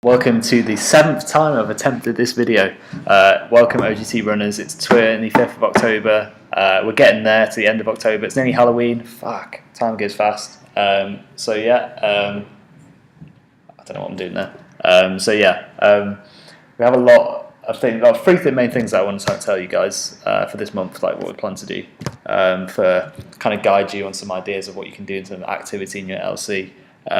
Welcome to the 7th time I've attempted this video. Welcome OGT Runners, it's 25th of October. We're getting there to the end of October. It's nearly Halloween. Fuck, time goes fast. I don't know what I'm doing there. We have a lot of things, three main things that I want to tell you guys for this month, like what we plan to do, for kind of guide you on some ideas of what you can do in terms of activity in your LC.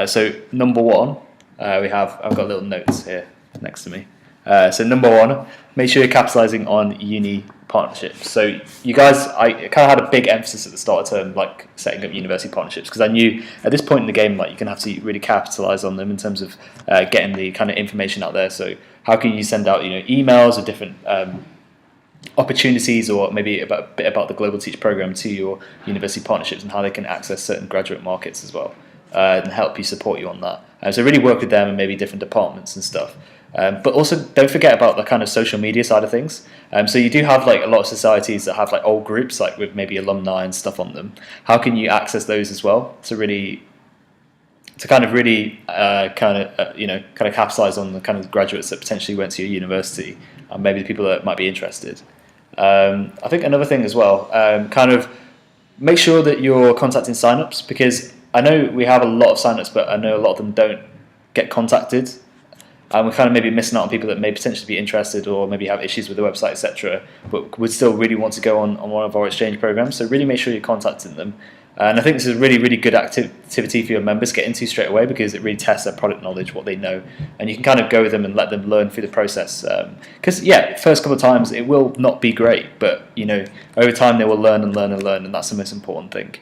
So number one, I've got little notes here next to me. So number one, make sure you're capitalizing on uni partnerships. So you guys, I kind of had a big emphasis at the start of term, like setting up university partnerships, because I knew at this point in the game, like, you're going to have to really capitalize on them in terms of getting the kind of information out there. So how can you send out, emails or different opportunities, or maybe a bit about the Global Teach program to your university partnerships and how they can access certain graduate markets as well, and help you support you on that. So really work with them and maybe different departments and stuff. But also don't forget about the kind of social media side of things. So you do have like a lot of societies that have like old groups, like with maybe alumni and stuff on them. How can you access those as well to kind of capitalize on the kind of graduates that potentially went to your university, and maybe the people that might be interested. I think another thing as well, kind of make sure that you're contacting signups, because I know we have a lot of signups, but I know a lot of them don't get contacted. And we're kind of maybe missing out on people that may potentially be interested or maybe have issues with the website, etc., but would still really want to go on one of our exchange programs. So really make sure you're contacting them. And I think this is a really, really good activity for your members to get into straight away, because it really tests their product knowledge, what they know. And you can kind of go with them and let them learn through the process. Because, first couple of times it will not be great, but, over time they will learn and learn and learn, and that's the most important thing.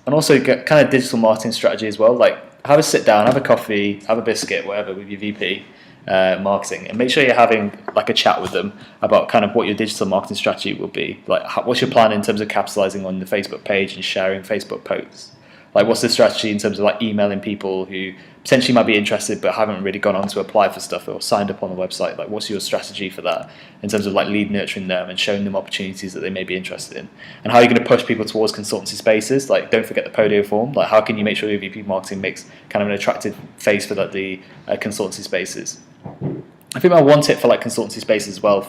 And also get kind of digital marketing strategy as well. Like, have a sit down, have a coffee, have a biscuit, whatever, with your VP marketing, and make sure you're having like a chat with them about kind of what your digital marketing strategy will be. Like, what's your plan in terms of capitalizing on the Facebook page and sharing Facebook posts? Like, what's the strategy in terms of like emailing people who potentially might be interested but haven't really gone on to apply for stuff or signed up on the website? Like, what's your strategy for that in terms of like lead nurturing them and showing them opportunities that they may be interested in? And how are you going to push people towards consultancy spaces? Like, don't forget the Podio form. Like, how can you make sure your VP marketing makes kind of an attractive face for like the consultancy spaces? I think my one tip for like consultancy spaces as well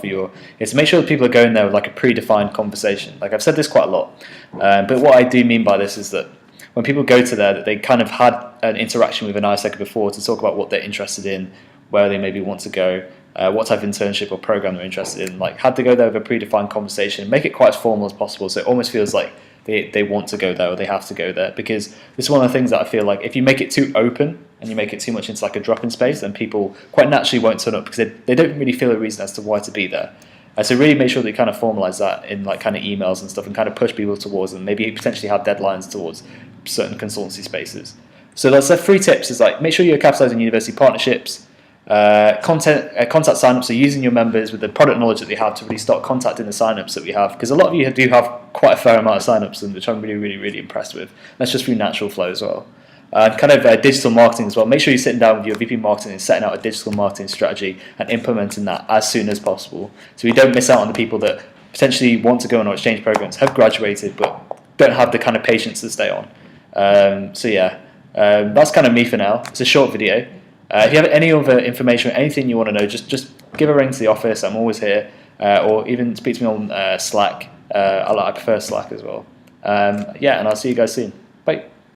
is to make sure that people are going there with like a predefined conversation. Like, I've said this quite a lot, but what I do mean by this is that when people go to there, that they kind of had an interaction with an ISEC before to talk about what they're interested in, where they maybe want to go, what type of internship or program they're interested in. Like, had to go there with a predefined conversation, make it quite as formal as possible, so it almost feels like they want to go there or they have to go there. Because this is one of the things that I feel like if you make it too open and you make it too much into like a drop-in space, then people quite naturally won't turn up because they don't really feel a reason as to why to be there. So really make sure that you kind of formalize that in like kind of emails and stuff, and kind of push people towards them. Maybe potentially have deadlines towards certain consultancy spaces. So that's the 3 tips: is like, make sure you're capitalizing university partnerships, contact signups, so using your members with the product knowledge that they have to really start contacting the signups that we have, because a lot of you do have quite a fair amount of signups, and which I'm really, really, really impressed with. That's just through natural flow as well. Kind of digital marketing as well. Make sure you're sitting down with your VP marketing and setting out a digital marketing strategy and implementing that as soon as possible, so we don't miss out on the people that potentially want to go on our exchange programs, have graduated, but don't have the kind of patience to stay on. That's kind of me for now. It's a short video. If you have any other information or anything you want to know, just give a ring to the office. I'm always here, or even speak to me on Slack. I prefer Slack as well. And I'll see you guys soon. Bye.